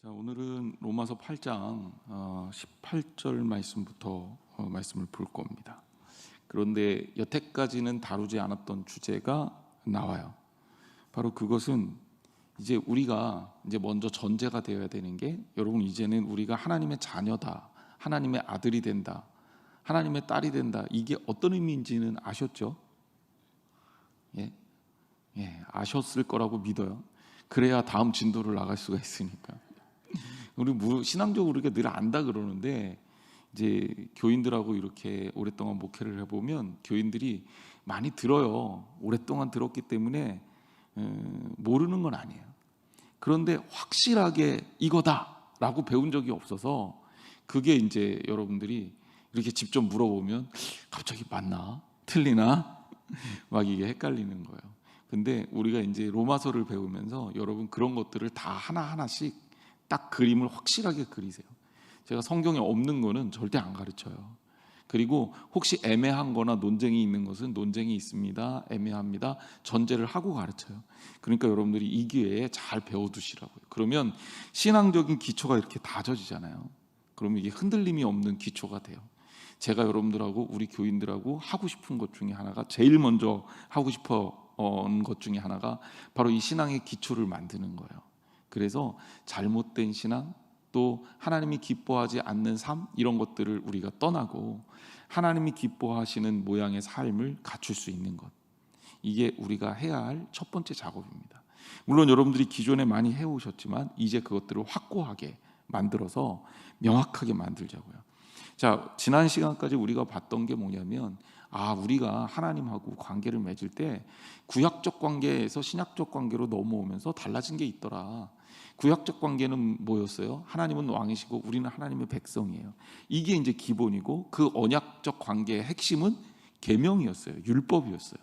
자, 오늘은 로마서 8장 18절 말씀부터 말씀을 볼 겁니다. 그런데 여태까지는 다루지 않았던 주제가 나와요. 바로 그것은 이제 우리가 먼저 전제가 되어야 되는 게, 여러분, 이제는 우리가 하나님의 자녀다, 하나님의 아들이 된다, 하나님의 딸이 된다. 이게 어떤 의미인지는 아셨죠? 예, 아셨을 거라고 믿어요. 그래야 다음 진도를 나갈 수가 있으니까. 우리 신앙적으로 우리가 늘 안다 그러는데, 이제 교인들하고 이렇게 오랫동안 목회를 해보면 교인들이 많이 들어요. 오랫동안 들었기 때문에 모르는 건 아니에요. 그런데 확실하게 이거다라고 배운 적이 없어서, 그게 이제 여러분들이 이렇게 직접 물어보면 갑자기 맞나? 틀리나? 막 이게 헷갈리는 거예요. 근데 우리가 이제 로마서를 배우면서 여러분 그런 것들을 다 하나하나씩 딱 그림을 확실하게 그리세요. 제가 성경에 없는 거는 절대 안 가르쳐요. 그리고 혹시 애매한 거나 논쟁이 있는 것은 논쟁이 있습니다, 애매합니다, 전제를 하고 가르쳐요. 그러니까 여러분들이 이 기회에 잘 배워두시라고요. 그러면 신앙적인 기초가 이렇게 다져지잖아요. 그러면 이게 흔들림이 없는 기초가 돼요. 제가 여러분들하고 우리 교인들하고 하고 싶은 것 중에 하나가, 제일 먼저 하고 싶은 것 중에 하나가 바로 이 신앙의 기초를 만드는 거예요. 그래서 잘못된 신앙, 또 하나님이 기뻐하지 않는 삶, 이런 것들을 우리가 떠나고 하나님이 기뻐하시는 모양의 삶을 갖출 수 있는 것, 이게 우리가 해야 할 첫 번째 작업입니다. 물론 여러분들이 기존에 많이 해오셨지만 이제 그것들을 확고하게 만들어서 명확하게 만들자고요. 자, 지난 시간까지 우리가 봤던 게 뭐냐면, 우리가 하나님하고 관계를 맺을 때 구약적 관계에서 신약적 관계로 넘어오면서 달라진 게 있더라. 구약적 관계는 뭐였어요? 하나님은 왕이시고 우리는 하나님의 백성이에요. 이게 이제 기본이고, 그 언약적 관계의 핵심은 계명이었어요. 율법이었어요.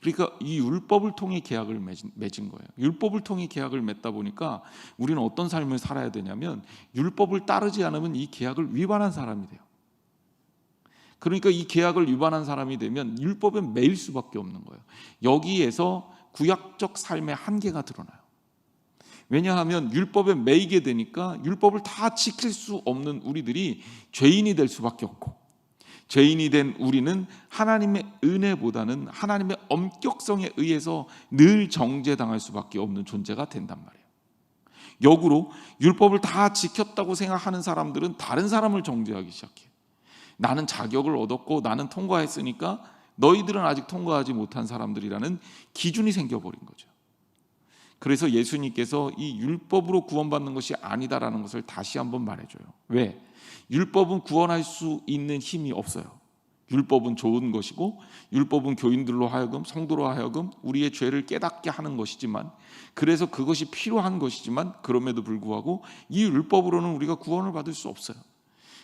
그러니까 이 율법을 통해 계약을 맺은 거예요. 율법을 통해 계약을 맺다 보니까 우리는 어떤 삶을 살아야 되냐면, 율법을 따르지 않으면 이 계약을 위반한 사람이 돼요. 그러니까 이 계약을 위반한 사람이 되면 율법에 매일 수밖에 없는 거예요. 여기에서 구약적 삶의 한계가 드러나요. 왜냐하면 율법에 매이게 되니까 율법을 다 지킬 수 없는 우리들이 죄인이 될 수밖에 없고, 죄인이 된 우리는 하나님의 은혜보다는 하나님의 엄격성에 의해서 늘 정죄당할 수밖에 없는 존재가 된단 말이에요. 역으로 율법을 다 지켰다고 생각하는 사람들은 다른 사람을 정죄하기 시작해요. 나는 자격을 얻었고 나는 통과했으니까 너희들은 아직 통과하지 못한 사람들이라는 기준이 생겨버린 거죠. 그래서 예수님께서 이 율법으로 구원받는 것이 아니다라는 것을 다시 한번 말해줘요. 왜? 율법은 구원할 수 있는 힘이 없어요. 율법은 좋은 것이고, 율법은 교인들로 하여금, 성도로 하여금 우리의 죄를 깨닫게 하는 것이지만, 그래서 그것이 필요한 것이지만, 그럼에도 불구하고 이 율법으로는 우리가 구원을 받을 수 없어요.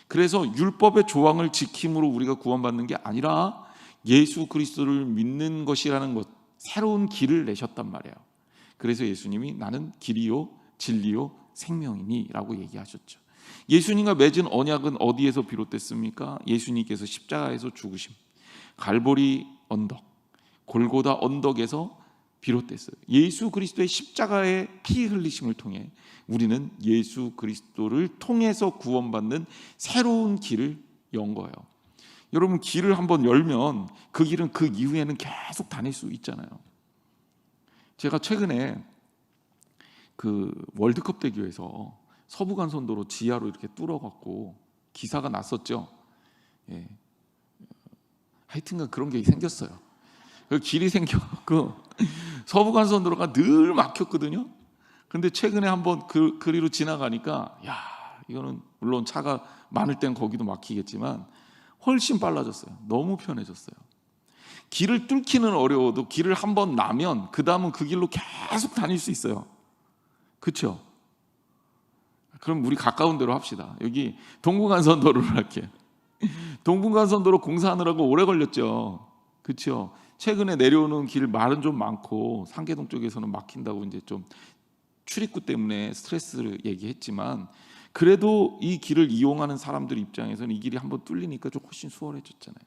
그래서 율법의 조항을 지킴으로 우리가 구원받는 게 아니라 예수 그리스도를 믿는 것이라는 것, 새로운 길을 내셨단 말이에요. 그래서 예수님이 나는 길이요 진리요 생명이니 라고 얘기하셨죠. 예수님과 맺은 언약은 어디에서 비롯됐습니까? 예수님께서 십자가에서 죽으심, 갈보리 언덕, 골고다 언덕에서 비롯됐어요. 예수 그리스도의 십자가의 피 흘리심을 통해 우리는 예수 그리스도를 통해서 구원받는 새로운 길을 연 거예요. 여러분, 길을 한번 열면 그 길은 그 이후에는 계속 다닐 수 있잖아요. 제가 최근에 그 월드컵 대교에서 서부간선도로 지하로 이렇게 뚫어갖고 기사가 났었죠. 하여튼간 그런 게 생겼어요. 그 길이 생겨갖고 서부간선도로가 늘 막혔거든요. 근데 최근에 한번 그리로 지나가니까, 이거는 물론 차가 많을 땐 거기도 막히겠지만 훨씬 빨라졌어요. 너무 편해졌어요. 길을 뚫기는 어려워도 길을 한번 나면 그 다음은 그 길로 계속 다닐 수 있어요. 그렇죠? 그럼 우리 가까운 데로 합시다. 여기 동부간선도로를 할게요. 동부간선도로 공사하느라고 오래 걸렸죠. 그렇죠? 최근에 내려오는 길 말은 좀 많고, 상계동 쪽에서는 막힌다고 이제 좀 출입구 때문에 스트레스를 얘기했지만, 그래도 이 길을 이용하는 사람들 입장에서는 이 길이 한번 뚫리니까 좀 훨씬 수월해졌잖아요.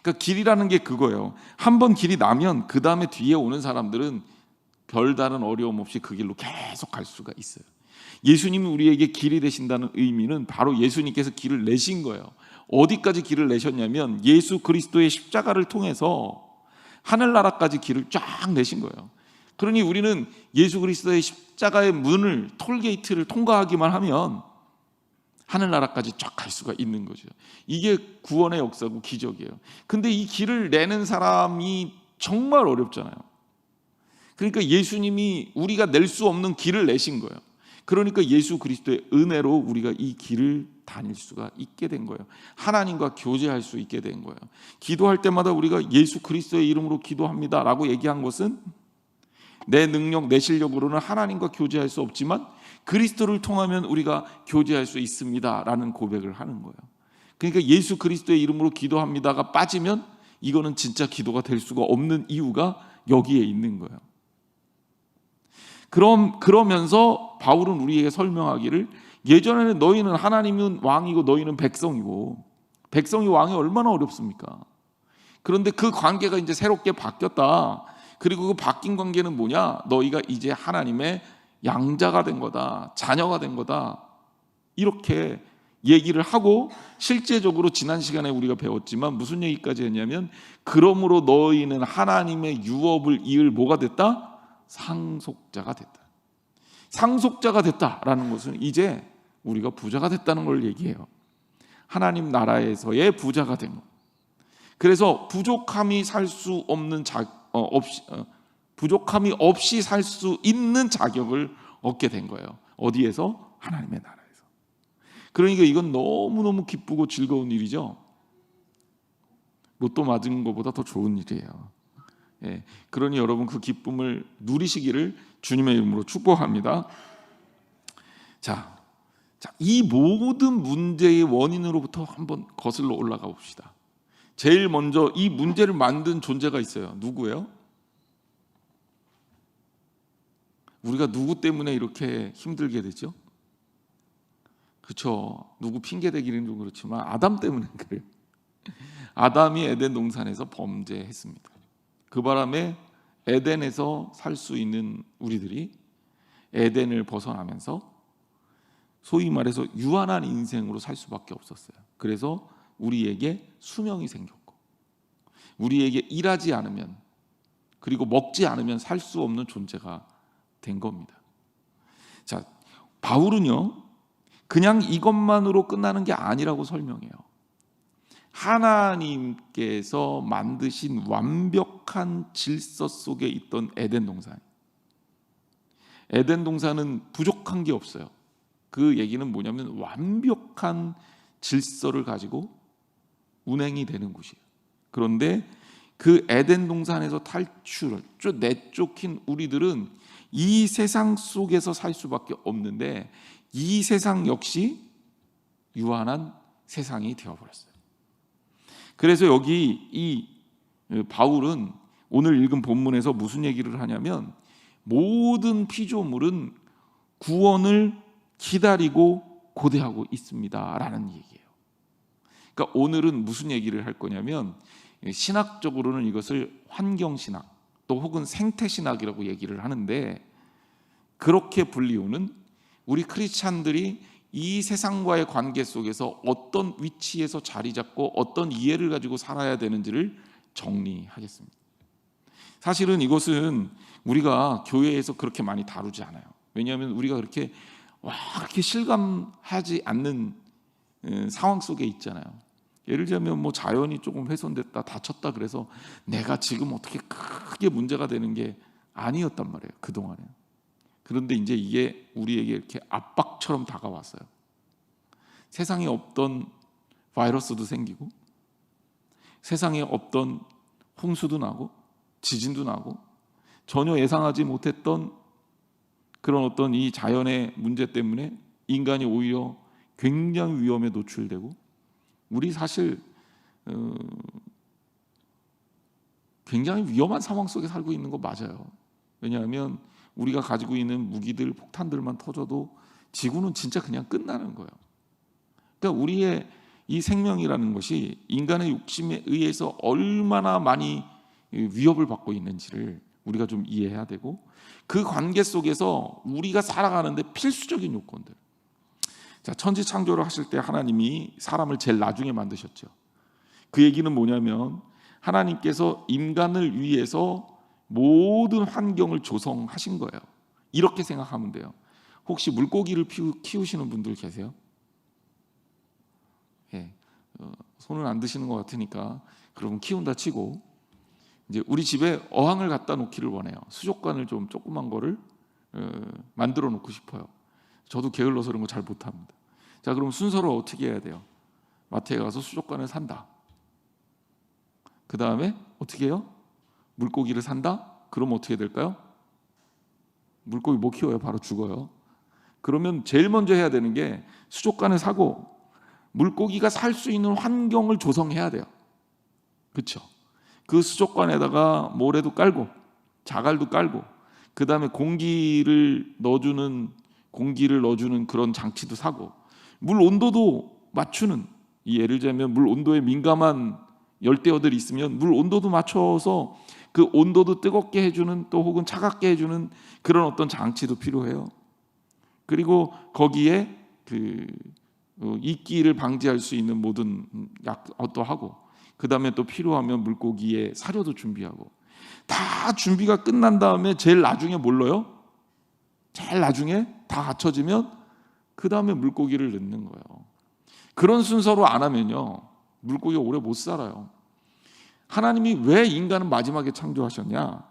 그러니까 길이라는 게 그거예요. 한번 길이 나면 그 다음에 뒤에 오는 사람들은 별다른 어려움 없이 그 길로 계속 갈 수가 있어요. 예수님이 우리에게 길이 되신다는 의미는 바로 예수님께서 길을 내신 거예요. 어디까지 길을 내셨냐면 예수 그리스도의 십자가를 통해서 하늘나라까지 길을 쫙 내신 거예요. 그러니 우리는 예수 그리스도의 십자가의 문을, 톨게이트를 통과하기만 하면 하늘나라까지 쫙 갈 수가 있는 거죠. 이게 구원의 역사고 기적이에요. 근데 이 길을 내는 사람이 정말 어렵잖아요. 그러니까 예수님이 우리가 낼 수 없는 길을 내신 거예요. 그러니까 예수 그리스도의 은혜로 우리가 이 길을 다닐 수가 있게 된 거예요. 하나님과 교제할 수 있게 된 거예요. 기도할 때마다 우리가 예수 그리스도의 이름으로 기도합니다 라고 얘기한 것은 내 능력, 내 실력으로는 하나님과 교제할 수 없지만 그리스도를 통하면 우리가 교제할 수 있습니다 라는 고백을 하는 거예요. 그러니까 예수 그리스도의 이름으로 기도합니다가 빠지면 이거는 진짜 기도가 될 수가 없는 이유가 여기에 있는 거예요. 그러면서 바울은 우리에게 설명하기를, 예전에는 너희는 하나님은 왕이고 너희는 백성이고, 백성이 왕이 얼마나 어렵습니까? 그런데 그 관계가 이제 새롭게 바뀌었다. 그리고 그 바뀐 관계는 뭐냐? 너희가 이제 하나님의 양자가 된 거다, 자녀가 된 거다, 이렇게 얘기를 하고, 실제적으로 지난 시간에 우리가 배웠지만 무슨 얘기까지 했냐면, 그러므로 너희는 하나님의 유업을 이을 뭐가 됐다? 상속자가 됐다. 상속자가 됐다라는 것은 이제 우리가 부자가 됐다는 걸 얘기해요. 하나님 나라에서의 부자가 된 것. 그래서 부족함이 없이 살 수 있는 자격을 얻게 된 거예요. 어디에서? 하나님의 나라에서. 그러니까 이건 너무너무 기쁘고 즐거운 일이죠. 로또 맞은 것보다 더 좋은 일이에요. 예, 그러니 여러분 그 기쁨을 누리시기를 주님의 이름으로 축복합니다. 자, 이 모든 문제의 원인으로부터 한번 거슬러 올라가 봅시다. 제일 먼저 이 문제를 만든 존재가 있어요. 누구예요? 우리가 누구 때문에 이렇게 힘들게 되죠? 그렇죠. 누구 핑계 대기는 좀 그렇지만 아담 때문에 그래요. 아담이 에덴 동산에서 범죄했습니다. 그 바람에 에덴에서 살 수 있는 우리들이 에덴을 벗어나면서 소위 말해서 유한한 인생으로 살 수밖에 없었어요. 그래서 우리에게 수명이 생겼고, 우리에게 일하지 않으면, 그리고 먹지 않으면 살 수 없는 존재가 된 겁니다. 자, 바울은요, 그냥 이것만으로 끝나는 게 아니라고 설명해요. 하나님께서 만드신 완벽한 질서 속에 있던 에덴 동산. 에덴 동산은 부족한 게 없어요. 그 얘기는 뭐냐면 완벽한 질서를 가지고 운행이 되는 곳이에요. 그런데 그 에덴 동산에서 탈출을 내쫓긴 우리들은 이 세상 속에서 살 수밖에 없는데, 이 세상 역시 유한한 세상이 되어버렸어요. 그래서 여기 이 바울은 오늘 읽은 본문에서 무슨 얘기를 하냐면, 모든 피조물은 구원을 기다리고 고대하고 있습니다 라는 얘기예요. 그러니까 오늘은 무슨 얘기를 할 거냐면, 신학적으로는 이것을 환경신학 또 혹은 생태신학이라고 얘기를 하는데, 그렇게 불리우는 우리 크리스찬들이 이 세상과의 관계 속에서 어떤 위치에서 자리 잡고 어떤 이해를 가지고 살아야 되는지를 정리하겠습니다. 사실은 이것은 우리가 교회에서 그렇게 많이 다루지 않아요. 왜냐하면 우리가 그렇게 실감하지 않는 상황 속에 있잖아요. 예를 들면 뭐 자연이 조금 훼손됐다, 다쳤다, 그래서 내가 지금 어떻게 크게 문제가 되는 게 아니었단 말이에요, 그동안에. 그런데 이제 이게 우리에게 이렇게 압박처럼 다가왔어요. 세상에 없던 바이러스도 생기고, 세상에 없던 홍수도 나고, 지진도 나고, 전혀 예상하지 못했던 그런 어떤 이 자연의 문제 때문에 인간이 오히려 굉장히 위험에 노출되고, 우리 사실 굉장히 위험한 상황 속에 살고 있는 거 맞아요. 왜냐하면 우리가 가지고 있는 무기들, 폭탄들만 터져도 지구는 진짜 그냥 끝나는 거예요. 그러니까 우리의 이 생명이라는 것이 인간의 욕심에 의해서 얼마나 많이 위협을 받고 있는지를 우리가 좀 이해해야 되고, 그 관계 속에서 우리가 살아가는데 필수적인 요건들. 자, 천지 창조를 하실 때 하나님이 사람을 제일 나중에 만드셨죠. 그 얘기는 뭐냐면 하나님께서 인간을 위해서 모든 환경을 조성하신 거예요. 이렇게 생각하면 돼요. 혹시 물고기를 키우시는 분들 계세요? 예, 손은 안 드시는 것 같으니까 그러면 키운다 치고, 이제 우리 집에 어항을 갖다 놓기를 원해요. 수족관을 좀 조그만 거를 만들어 놓고 싶어요. 저도 게을러서 그런 거 잘 못합니다. 자, 그럼 순서를 어떻게 해야 돼요? 마트에 가서 수족관을 산다. 그 다음에 어떻게 해요? 물고기를 산다? 그럼 어떻게 될까요? 물고기 못 키워요. 바로 죽어요. 그러면 제일 먼저 해야 되는 게 수족관을 사고 물고기가 살 수 있는 환경을 조성해야 돼요. 그렇죠? 그 수족관에다가 모래도 깔고 자갈도 깔고, 그 다음에 공기를 넣어주는 그런 장치도 사고, 물 온도도 맞추는, 예를 들면 물 온도에 민감한 열대어들이 있으면 물 온도도 맞춰서 그 온도도 뜨겁게 해주는, 또 혹은 차갑게 해주는 그런 어떤 장치도 필요해요. 그리고 거기에 이끼를 방지할 수 있는 모든 약도 하고, 그 다음에 또 필요하면 물고기의 사료도 준비하고, 다 준비가 끝난 다음에 제일 나중에 뭘 넣어요? 제일 나중에 다 갖춰지면 그 다음에 물고기를 넣는 거예요. 그런 순서로 안 하면요, 물고기가 오래 못 살아요. 하나님이 왜 인간을 마지막에 창조하셨냐?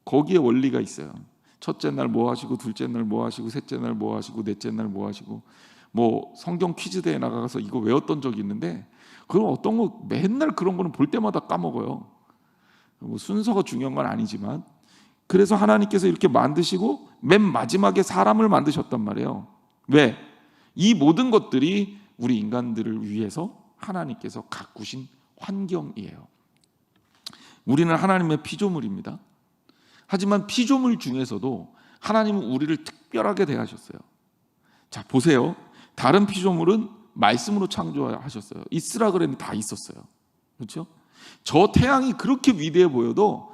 거기에 원리가 있어요. 첫째 날 뭐 하시고, 둘째 날 뭐 하시고, 셋째 날 뭐 하시고, 넷째 날 뭐 하시고, 뭐 성경 퀴즈대에 나가서 이거 외웠던 적이 있는데, 그럼 어떤 거 맨날 그런 거는 볼 때마다 까먹어요. 뭐 순서가 중요한 건 아니지만, 그래서 하나님께서 이렇게 만드시고 맨 마지막에 사람을 만드셨단 말이에요. 왜? 이 모든 것들이 우리 인간들을 위해서 하나님께서 가꾸신 환경이에요. 우리는 하나님의 피조물입니다. 하지만 피조물 중에서도 하나님은 우리를 특별하게 대하셨어요. 자, 보세요. 다른 피조물은 말씀으로 창조하셨어요. 있으라 그랬는데 다 있었어요. 그렇죠? 저 태양이 그렇게 위대해 보여도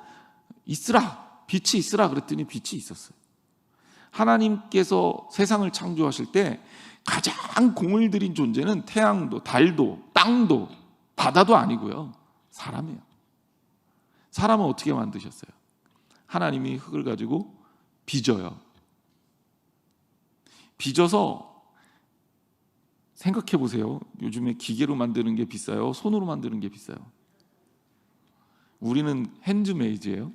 있으라, 빛이 있으라 그랬더니 빛이 있었어요. 하나님께서 세상을 창조하실 때 가장 공을 들인 존재는 태양도, 달도, 땅도, 바다도 아니고요, 사람이에요. 사람은 어떻게 만드셨어요? 하나님이 흙을 가지고 빚어요. 빚어서, 생각해 보세요. 요즘에 기계로 만드는 게 비싸요? 손으로 만드는 게 비싸요? 우리는 핸드메이드예요.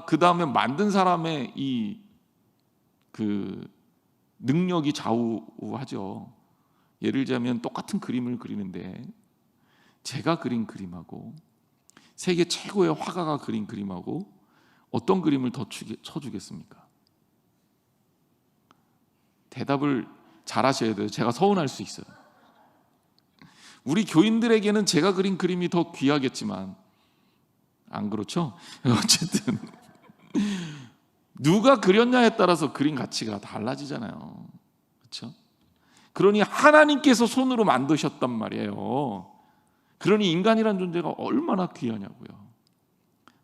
그 다음에 만든 사람의 능력이 좌우하죠. 예를 들자면 똑같은 그림을 그리는데 제가 그린 그림하고 세계 최고의 화가가 그린 그림하고 어떤 그림을 더 쳐주겠습니까? 대답을 잘 하셔야 돼요. 제가 서운할 수 있어요. 우리 교인들에게는 제가 그린 그림이 더 귀하겠지만, 안 그렇죠? 어쨌든 누가 그렸냐에 따라서 그림 가치가 달라지잖아요. 그렇죠? 그러니 하나님께서 손으로 만드셨단 말이에요. 그러니 인간이란 존재가 얼마나 귀하냐고요.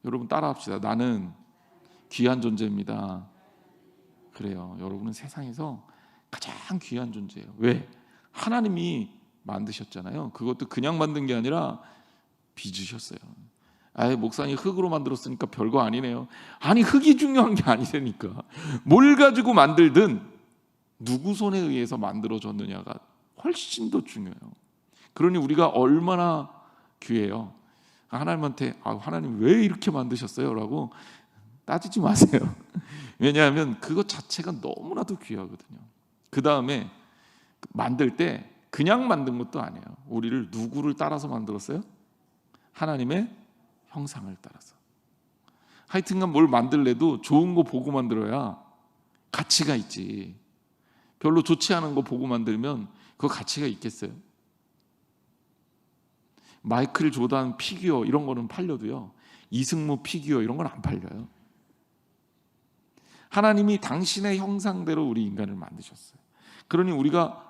여러분 따라합시다. 나는 귀한 존재입니다. 그래요. 여러분은 세상에서 가장 귀한 존재예요. 왜? 하나님이 만드셨잖아요. 그것도 그냥 만든 게 아니라 빚으셨어요. 아예 목사님 흙으로 만들었으니까 별거 아니네요. 아니, 흙이 중요한 게 아니라니까. 뭘 가지고 만들든 누구 손에 의해서 만들어졌느냐가 훨씬 더 중요해요. 그러니 우리가 얼마나 귀해요. 하나님한테 하나님 왜 이렇게 만드셨어요? 라고 따지지 마세요. 왜냐하면 그것 자체가 너무나도 귀하거든요. 그 다음에 만들 때 그냥 만든 것도 아니에요. 우리를 누구를 따라서 만들었어요? 하나님의 형상을 따라서. 하여튼간 뭘 만들래도 좋은 거 보고 만들어야 가치가 있지. 별로 좋지 않은 거 보고 만들면 그 가치가 있겠어요? 마이클 조단 피규어 이런 거는 팔려도요, 이승무 피규어 이런 건 안 팔려요. 하나님이 당신의 형상대로 우리 인간을 만드셨어요. 그러니 우리가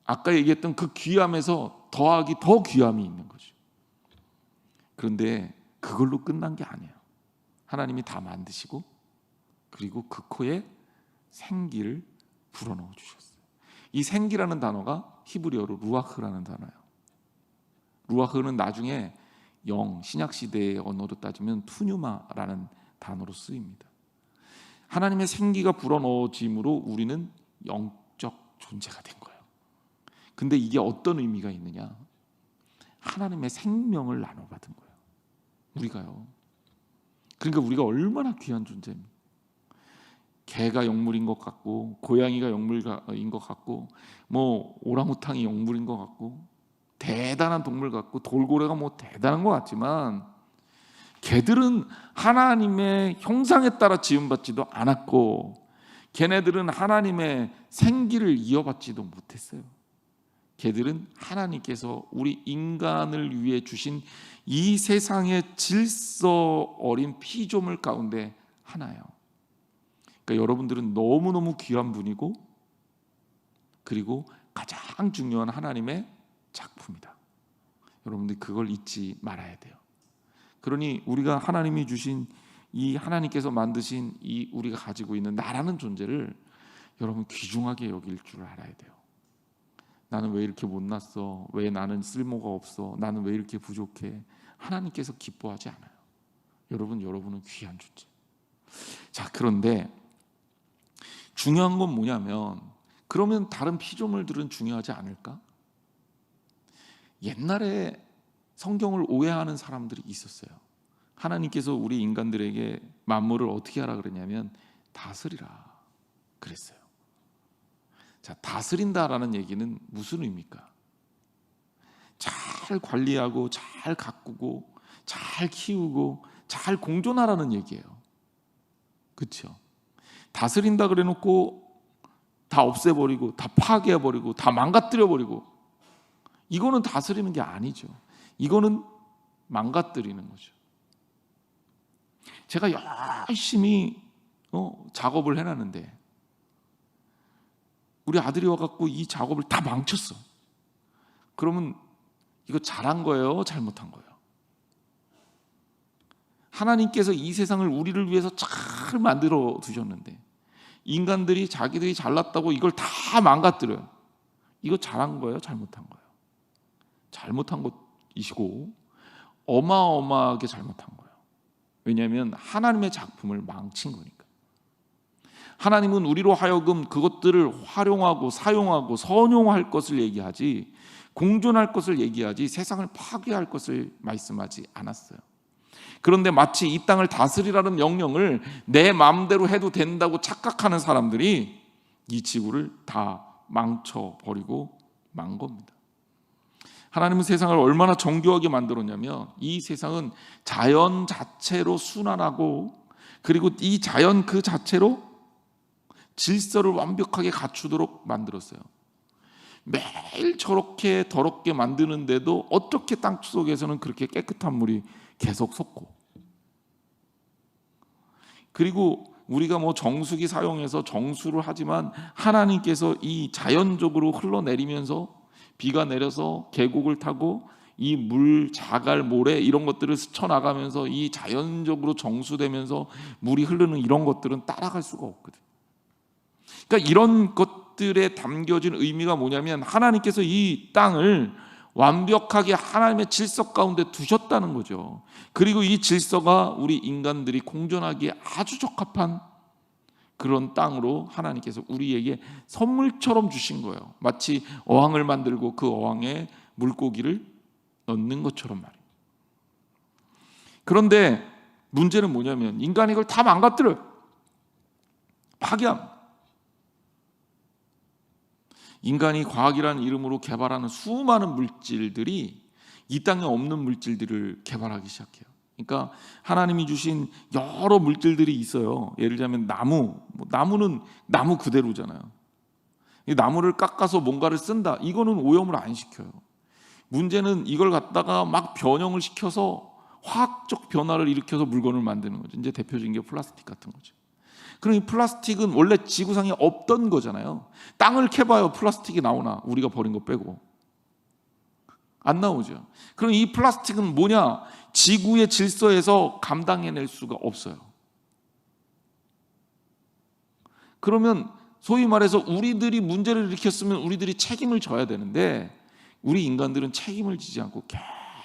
아까 얘기했던 그 귀함에서 더하기 더 귀함이 있는 거죠. 그런데 그걸로 끝난 게 아니에요. 하나님이 다 만드시고 그리고 그 코에 생기를 불어넣어 주셨어요. 이 생기라는 단어가 히브리어로 루아흐라는 단어예요. 루아흐는 나중에 신약시대의 언어로 따지면 투뉴마라는 단어로 쓰입니다. 하나님의 생기가 불어넣어짐으로 우리는 영적 존재가 된 거예요. 근데 이게 어떤 의미가 있느냐? 하나님의 생명을 나눠받은 거예요. 우리가요. 그러니까 우리가 얼마나 귀한 존재입니까? 개가 영물인 것 같고 고양이가 영물인 것 같고 오랑우탕이 영물인 것 같고 대단한 동물 같고 돌고래가 대단한 것 같지만 개들은 하나님의 형상에 따라 지음받지도 않았고 걔네들은 하나님의 생기를 이어받지도 못했어요. 개들은 하나님께서 우리 인간을 위해 주신 이 세상의 질서 어린 피조물 가운데 하나예요. 그러니까 여러분들은 너무너무 귀한 분이고 그리고 가장 중요한 하나님의 작품이다. 여러분들 그걸 잊지 말아야 돼요. 그러니 우리가 하나님이 주신 이 하나님께서 만드신 이 우리가 가지고 있는 나라는 존재를 여러분 귀중하게 여길 줄 알아야 돼요. 나는 왜 이렇게 못났어? 왜 나는 쓸모가 없어? 나는 왜 이렇게 부족해? 하나님께서 기뻐하지 않아요. 여러분은 귀한 존재. 자, 그런데 중요한 건 뭐냐면 그러면 다른 피조물들은 중요하지 않을까? 옛날에 성경을 오해하는 사람들이 있었어요. 하나님께서 우리 인간들에게 만물을 어떻게 하라 그러냐면 다스리라 그랬어요. 자, 다스린다라는 얘기는 무슨 의미입니까? 잘 관리하고 잘 가꾸고 잘 키우고 잘 공존하라는 얘기예요. 그렇죠? 다스린다 그래놓고 다 없애버리고 다 파괴해버리고 다 망가뜨려버리고 이거는 다스리는 게 아니죠. 이거는 망가뜨리는 거죠. 제가 열심히 작업을 해놨는데 우리 아들이 와갖고 이 작업을 다 망쳤어. 그러면 이거 잘한 거예요? 잘못한 거예요? 하나님께서 이 세상을 우리를 위해서 잘 만들어 두셨는데 인간들이 자기들이 잘났다고 이걸 다 망가뜨려요. 이거 잘한 거예요? 잘못한 거예요? 잘못한 것이시고 어마어마하게 잘못한 거예요. 왜냐하면 하나님의 작품을 망친 거니까. 하나님은 우리로 하여금 그것들을 활용하고 사용하고 선용할 것을 얘기하지 공존할 것을 얘기하지 세상을 파괴할 것을 말씀하지 않았어요. 그런데 마치 이 땅을 다스리라는 명령을 내 마음대로 해도 된다고 착각하는 사람들이 이 지구를 다 망쳐버리고 만 겁니다. 하나님은 세상을 얼마나 정교하게 만들었냐면 이 세상은 자연 자체로 순환하고 그리고 이 자연 그 자체로 질서를 완벽하게 갖추도록 만들었어요. 매일 저렇게 더럽게 만드는데도 어떻게 땅속에서는 그렇게 깨끗한 물이 계속 솟고 그리고 우리가 정수기 사용해서 정수를 하지만 하나님께서 이 자연적으로 흘러내리면서 비가 내려서 계곡을 타고 이 물, 자갈, 모래 이런 것들을 스쳐나가면서 이 자연적으로 정수되면서 물이 흐르는 이런 것들은 따라갈 수가 없거든. 그러니까 이런 것들에 담겨진 의미가 뭐냐면 하나님께서 이 땅을 완벽하게 하나님의 질서 가운데 두셨다는 거죠. 그리고 이 질서가 우리 인간들이 공존하기에 아주 적합한 그런 땅으로 하나님께서 우리에게 선물처럼 주신 거예요. 마치 어항을 만들고 그 어항에 물고기를 넣는 것처럼 말이에요. 그런데 문제는 뭐냐면 인간이 이걸 다 망가뜨려요. 파괴함. 인간이 과학이라는 이름으로 개발하는 수많은 물질들이 이 땅에 없는 물질들을 개발하기 시작해요. 그러니까 하나님이 주신 여러 물질들이 있어요. 예를 들자면 나무는 나무 그대로잖아요. 이 나무를 깎아서 뭔가를 쓴다. 이거는 오염을 안 시켜요. 문제는 이걸 갖다가 막 변형을 시켜서 화학적 변화를 일으켜서 물건을 만드는 거죠. 이제 대표적인 게 플라스틱 같은 거죠. 그럼 이 플라스틱은 원래 지구상에 없던 거잖아요. 땅을 캐봐요. 플라스틱이 나오나? 우리가 버린 거 빼고. 안 나오죠. 그럼 이 플라스틱은 뭐냐? 지구의 질서에서 감당해낼 수가 없어요. 그러면 소위 말해서 우리들이 문제를 일으켰으면 우리들이 책임을 져야 되는데 우리 인간들은 책임을 지지 않고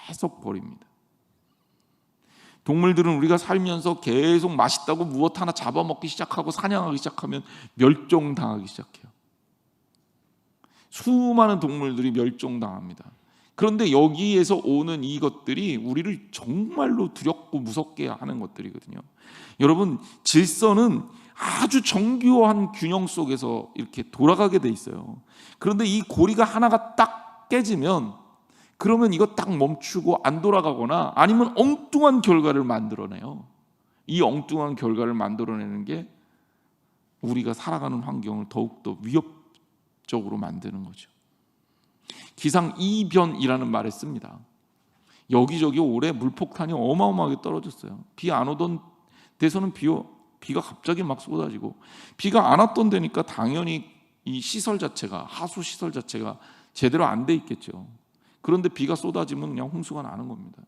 계속 버립니다. 동물들은 우리가 살면서 계속 맛있다고 무엇 하나 잡아먹기 시작하고 사냥하기 시작하면 멸종당하기 시작해요. 수많은 동물들이 멸종당합니다. 그런데 여기에서 오는 이것들이 우리를 정말로 두렵고 무섭게 하는 것들이거든요. 여러분, 질서는 아주 정교한 균형 속에서 이렇게 돌아가게 돼 있어요. 그런데 이 고리가 하나가 딱 깨지면 그러면 이거 딱 멈추고 안 돌아가거나 아니면 엉뚱한 결과를 만들어내요. 이 엉뚱한 결과를 만들어내는 게 우리가 살아가는 환경을 더욱더 위협적으로 만드는 거죠. 기상이변이라는 말을 씁니다. 여기저기 올해 물폭탄이 어마어마하게 떨어졌어요. 비 안 오던 데서는 비가 갑자기 막 쏟아지고, 비가 안 왔던 데니까 당연히 이 시설 자체가, 하수 시설 자체가 제대로 안 돼 있겠죠. 그런데 비가 쏟아지면 그냥 홍수가 나는 겁니다.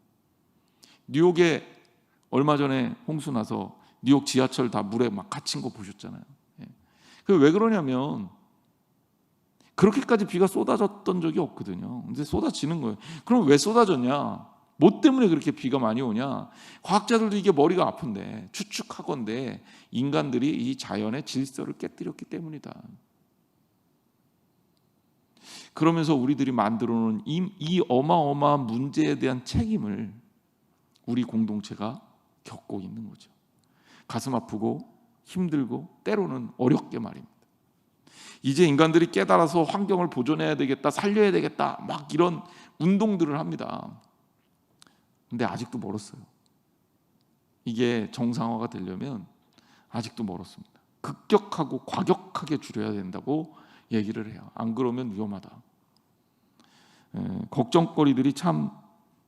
뉴욕에 얼마 전에 홍수 나서 뉴욕 지하철 다 물에 막 갇힌 거 보셨잖아요. 왜 그러냐면 그렇게까지 비가 쏟아졌던 적이 없거든요. 근데 쏟아지는 거예요. 그럼 왜 쏟아졌냐? 뭐 때문에 그렇게 비가 많이 오냐? 과학자들도 이게 머리가 아픈데, 추측하건대 인간들이 이 자연의 질서를 깨뜨렸기 때문이다. 그러면서 우리들이 만들어 놓은 이 어마어마한 문제에 대한 책임을 우리 공동체가 겪고 있는 거죠. 가슴 아프고 힘들고 때로는 어렵게 말입니다. 이제 인간들이 깨달아서 환경을 보존해야 되겠다, 살려야 되겠다, 막 이런 운동들을 합니다. 근데 아직도 멀었어요. 이게 정상화가 되려면 아직도 멀었습니다. 급격하고 과격하게 줄여야 된다고 얘기를 해요. 안 그러면 위험하다. 걱정거리들이 참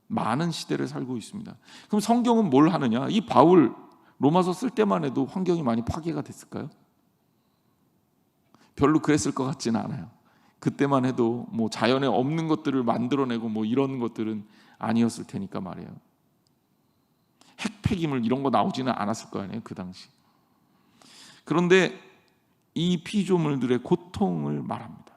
많은 시대를 살고 있습니다. 그럼 성경은 뭘 하느냐? 이 바울 로마서 쓸 때만 해도 환경이 많이 파괴가 됐을까요? 별로 그랬을 것 같지는 않아요. 그때만 해도 뭐 자연에 없는 것들을 만들어내고 뭐 이런 것들은 아니었을 테니까 말이에요. 핵 폐기물 이런 거 나오지는 않았을 거 아니에요, 그 당시. 그런데 이 피조물들의 고통을 말합니다.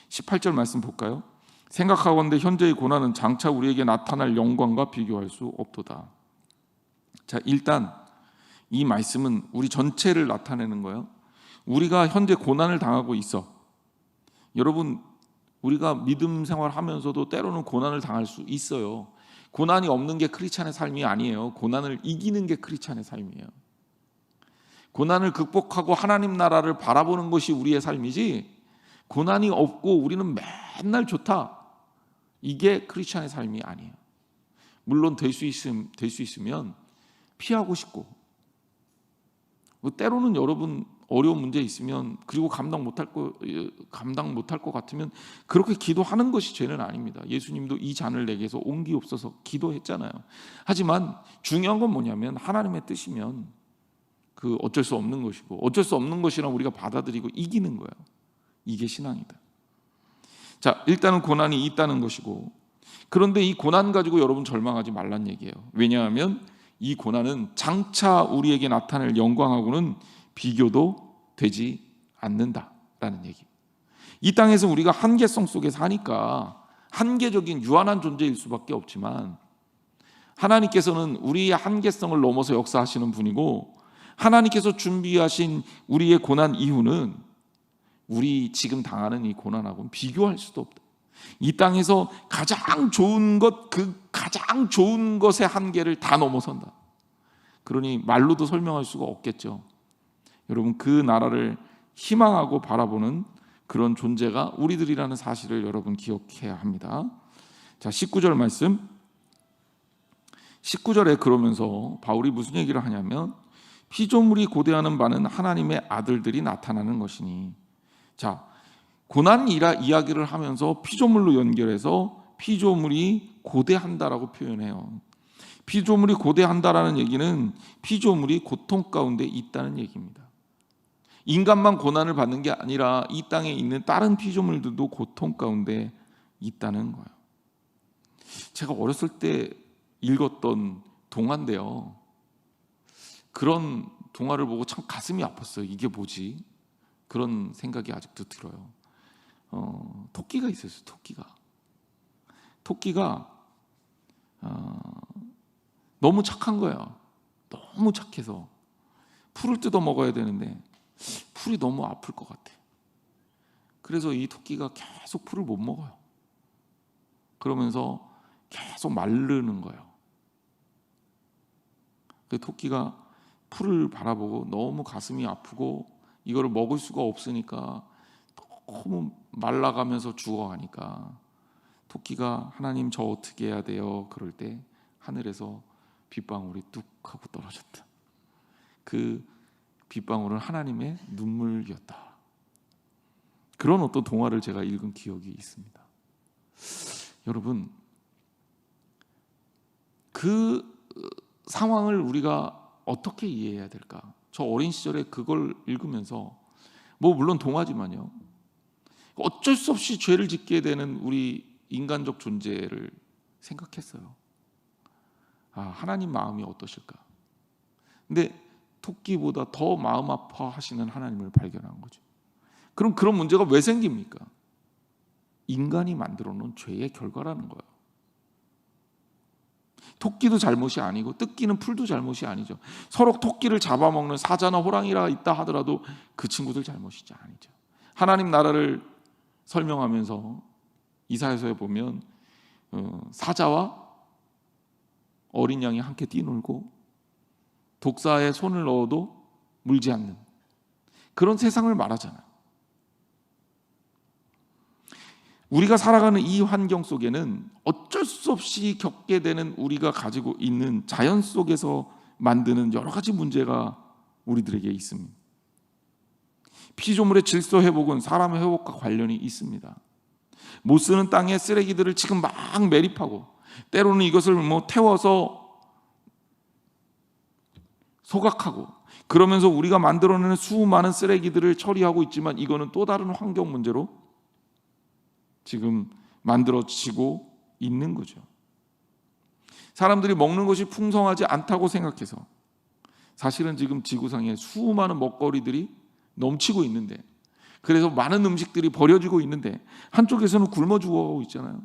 18절 말씀 볼까요? 생각하건대 현재의 고난은 장차 우리에게 나타날 영광과 비교할 수 없도다. 자, 일단 이 말씀은 우리 전체를 나타내는 거예요. 우리가 현재 고난을 당하고 있어. 여러분, 우리가 믿음 생활하면서도 때로는 고난을 당할 수 있어요. 고난이 없는 게 크리스찬의 삶이 아니에요. 고난을 이기는 게 크리스찬의 삶이에요. 고난을 극복하고 하나님 나라를 바라보는 것이 우리의 삶이지, 고난이 없고 우리는 맨날 좋다, 이게 크리스찬의 삶이 아니에요. 물론 될 수 있으면 피하고 싶고, 때로는 여러분 어려운 문제 있으면, 그리고 감당 못할 것 같으면 그렇게 기도하는 것이 죄는 아닙니다. 예수님도 이 잔을 내게서 옮기옵소서 기도했잖아요. 하지만 중요한 건 뭐냐면 하나님의 뜻이면 그 어쩔 수 없는 것이고, 어쩔 수 없는 것이랑 우리가 받아들이고 이기는 거예요. 이게 신앙이다. 자, 일단은 고난이 있다는 것이고, 그런데 이 고난 가지고 여러분 절망하지 말란 얘기예요. 왜냐하면 이 고난은 장차 우리에게 나타날 영광하고는 비교도 되지 않는다라는 얘기. 이 땅에서 우리가 한계성 속에 사니까 한계적인 유한한 존재일 수밖에 없지만, 하나님께서는 우리의 한계성을 넘어서 역사하시는 분이고, 하나님께서 준비하신 우리의 고난 이후는 우리 지금 당하는 이 고난하고는 비교할 수도 없다. 이 땅에서 가장 좋은 것, 그 가장 좋은 것의 한계를 다 넘어선다. 그러니 말로도 설명할 수가 없겠죠. 여러분, 그 나라를 희망하고 바라보는 그런 존재가 우리들이라는 사실을 여러분 기억해야 합니다. 자, 19절 말씀. 19절에 그러면서 바울이 무슨 얘기를 하냐면, 피조물이 고대하는 바는 하나님의 아들들이 나타나는 것이니. 자, 고난 이야기를 하면서 피조물로 연결해서 피조물이 고대한다라고 표현해요. 피조물이 고대한다라는 얘기는 피조물이 고통 가운데 있다는 얘기입니다. 인간만 고난을 받는 게 아니라 이 땅에 있는 다른 피조물들도 고통 가운데 있다는 거예요. 제가 어렸을 때 읽었던 동화인데요, 그런 동화를 보고 참 가슴이 아팠어요. 이게 뭐지? 그런 생각이 아직도 들어요. 토끼가 있었어요. 토끼가 너무 착한 거예요. 너무 착해서 풀을 뜯어 먹어야 되는데 풀이 너무 아플 것 같아. 그래서 이 토끼가 계속 풀을 못 먹어요. 그러면서 계속 마르는 거예요. 그 토끼가 풀을 바라보고 너무 가슴이 아프고 이거를 먹을 수가 없으니까 너무 말라가면서 죽어가니까 토끼가 하나님 저 어떻게 해야 돼요? 그럴 때 하늘에서 빗방울이 뚝 하고 떨어졌다. 그 빗방울은 하나님의 눈물이었다. 그런 어떤 동화를 제가 읽은 기억이 있습니다. 여러분, 그 상황을 우리가 어떻게 이해해야 될까? 저 어린 시절에 그걸 읽으면서 물론 동화지만요, 어쩔 수 없이 죄를 짓게 되는 우리 인간적 존재를 생각했어요. 하나님 마음이 어떠실까? 근데 토끼보다 더 마음 아파하시는 하나님을 발견한 거죠. 그럼 그런 문제가 왜 생깁니까? 인간이 만들어 놓은 죄의 결과라는 거예요. 토끼도 잘못이 아니고 뜯기는 풀도 잘못이 아니죠. 서로 토끼를 잡아먹는 사자나 호랑이라 있다 하더라도 그 친구들 잘못이지 아니죠. 하나님 나라를 설명하면서 이사야서에 보면 사자와 어린 양이 함께 뛰놀고 독사에 손을 넣어도 물지 않는 그런 세상을 말하잖아요. 우리가 살아가는 이 환경 속에는 어쩔 수 없이 겪게 되는 우리가 가지고 있는 자연 속에서 만드는 여러 가지 문제가 우리들에게 있습니다. 피조물의 질서 회복은 사람의 회복과 관련이 있습니다. 못 쓰는 땅에 쓰레기들을 지금 막 매립하고 때로는 이것을 태워서 소각하고 그러면서 우리가 만들어내는 수많은 쓰레기들을 처리하고 있지만 이거는 또 다른 환경 문제로 지금 만들어지고 있는 거죠. 사람들이 먹는 것이 풍성하지 않다고 생각해서 사실은 지금 지구상에 수많은 먹거리들이 넘치고 있는데, 그래서 많은 음식들이 버려지고 있는데 한쪽에서는 굶어 죽어가고 있잖아요.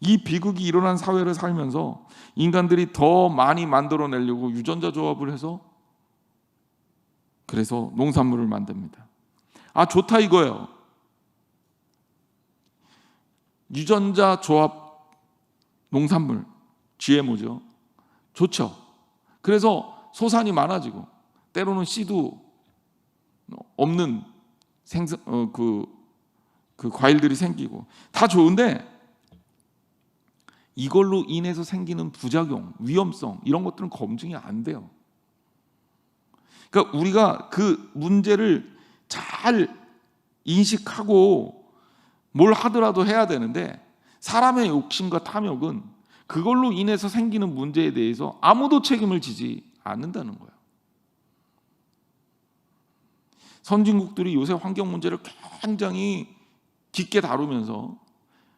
이 비극이 일어난 사회를 살면서 인간들이 더 많이 만들어내려고 유전자 조합을 해서 그래서 농산물을 만듭니다. 좋다 이거예요. 유전자 조합 농산물, GMO죠. 좋죠. 그래서 소산이 많아지고 때로는 씨도 없는 그 과일들이 생기고 다 좋은데 이걸로 인해서 생기는 부작용, 위험성 이런 것들은 검증이 안 돼요. 그러니까 우리가 그 문제를 잘 인식하고 뭘 하더라도 해야 되는데 사람의 욕심과 탐욕은 그걸로 인해서 생기는 문제에 대해서 아무도 책임을 지지 않는다는 거예요. 선진국들이 요새 환경 문제를 굉장히 깊게 다루면서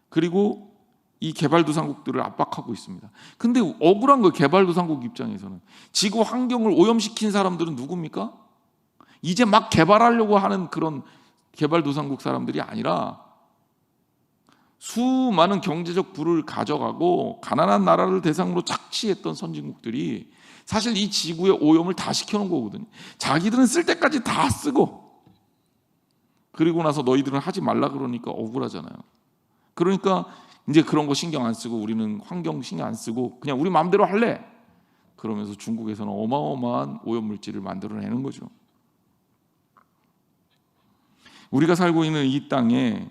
그리고 이 개발도상국들을 압박하고 있습니다. 근데 억울한 거 개발도상국 입장에서는 지구 환경을 오염시킨 사람들은 누굽니까? 이제 막 개발하려고 하는 그런 개발도상국 사람들이 아니라 수많은 경제적 부를 가져가고 가난한 나라를 대상으로 착취했던 선진국들이 사실 이 지구의 오염을 다 시켜놓은 거거든요. 자기들은 쓸 때까지 다 쓰고 그리고 나서 너희들은 하지 말라 그러니까 억울하잖아요. 그러니까 이제 그런 거 신경 안 쓰고 우리는 환경 신경 안 쓰고 그냥 우리 마음대로 할래. 그러면서 중국에서는 어마어마한 오염물질을 만들어내는 거죠. 우리가 살고 있는 이 땅에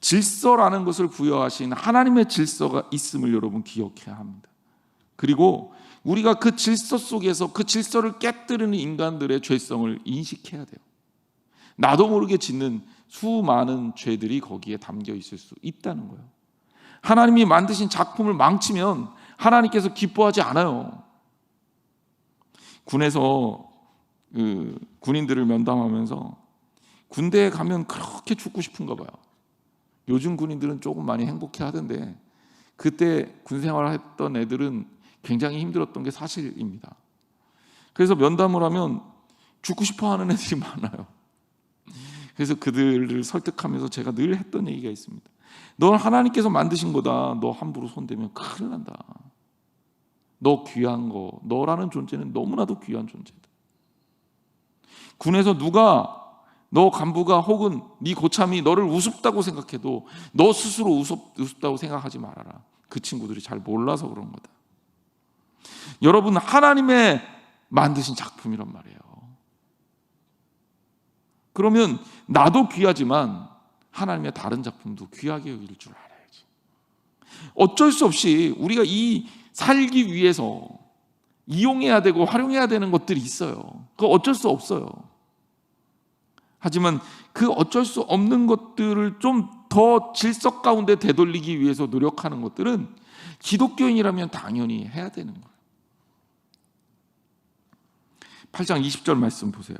질서라는 것을 부여하신 하나님의 질서가 있음을 여러분 기억해야 합니다. 그리고 우리가 그 질서 속에서 그 질서를 깨뜨리는 인간들의 죄성을 인식해야 돼요. 나도 모르게 짓는 수많은 죄들이 거기에 담겨 있을 수 있다는 거예요. 하나님이 만드신 작품을 망치면 하나님께서 기뻐하지 않아요. 군에서 군인들을 면담하면서 군대에 가면 그렇게 죽고 싶은가 봐요. 요즘 군인들은 조금 많이 행복해 하던데 그때 군 생활했던 애들은 굉장히 힘들었던 게 사실입니다. 그래서 면담을 하면 죽고 싶어 하는 애들이 많아요. 그래서 그들을 설득하면서 제가 늘 했던 얘기가 있습니다. 넌 하나님께서 만드신 거다. 너 함부로 손대면 큰일 난다. 너 귀한 거, 너라는 존재는 너무나도 귀한 존재다. 군에서 누가 너 간부가 혹은 네 고참이 너를 우습다고 생각해도 너 스스로 우습다고 생각하지 말아라. 그 친구들이 잘 몰라서 그런 거다. 여러분, 하나님의 만드신 작품이란 말이에요. 그러면 나도 귀하지만 하나님의 다른 작품도 귀하게 여길 줄 알아야지. 어쩔 수 없이 우리가 이 살기 위해서 이용해야 되고 활용해야 되는 것들이 있어요. 그거 어쩔 수 없어요. 하지만 그 어쩔 수 없는 것들을 좀 더 질서 가운데 되돌리기 위해서 노력하는 것들은 기독교인이라면 당연히 해야 되는 거예요. 8장 20절 말씀 보세요.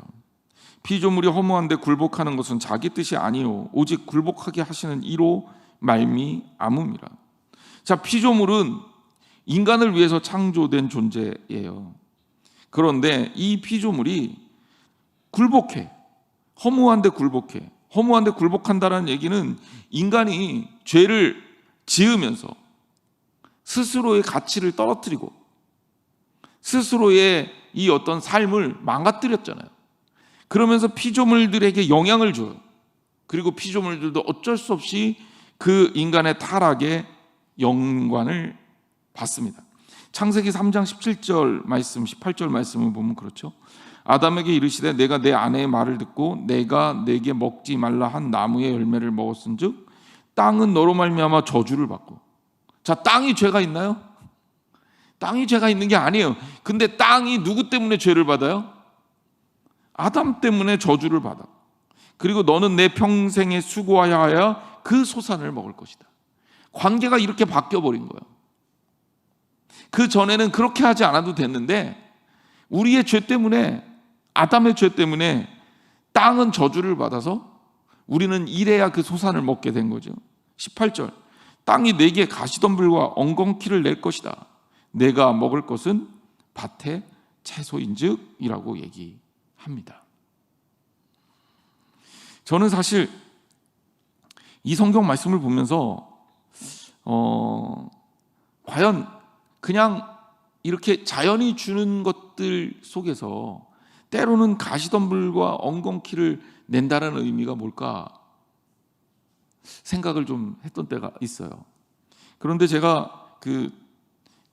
피조물이 허무한데 굴복하는 것은 자기 뜻이 아니요 오직 굴복하게 하시는 이로 말미암음이라. 자, 피조물은 인간을 위해서 창조된 존재예요. 그런데 이 피조물이 굴복해. 허무한데 굴복해. 허무한데 굴복한다는 얘기는 인간이 죄를 지으면서 스스로의 가치를 떨어뜨리고 스스로의 이 어떤 삶을 망가뜨렸잖아요. 그러면서 피조물들에게 영향을 줘요. 그리고 피조물들도 어쩔 수 없이 그 인간의 타락에 영관을 받습니다. 창세기 3장 17절 말씀, 18절 말씀을 보면 그렇죠. 아담에게 이르시되 내가 내 아내의 말을 듣고 내가 내게 먹지 말라 한 나무의 열매를 먹었은즉 땅은 너로 말미암아 저주를 받고. 자, 땅이 죄가 있나요? 땅이 죄가 있는 게 아니에요. 근데 땅이 누구 때문에 죄를 받아요? 아담 때문에 저주를 받아. 그리고 너는 내 평생에 수고하여 그 소산을 먹을 것이다. 관계가 이렇게 바뀌어버린 거예요. 그 전에는 그렇게 하지 않아도 됐는데 우리의 죄 때문에, 아담의 죄 때문에 땅은 저주를 받아서 우리는 이래야 그 소산을 먹게 된 거죠. 18절 땅이 내게 가시덤불과 엉겅퀴를 낼 것이다. 내가 먹을 것은 밭의 채소인즉 이라고 얘기합니다. 저는 사실 이 성경 말씀을 보면서 과연 그냥 이렇게 자연이 주는 것들 속에서 때로는 가시덤불과 엉겅퀴를 낸다는 의미가 뭘까 생각을 좀 했던 때가 있어요. 그런데 제가 그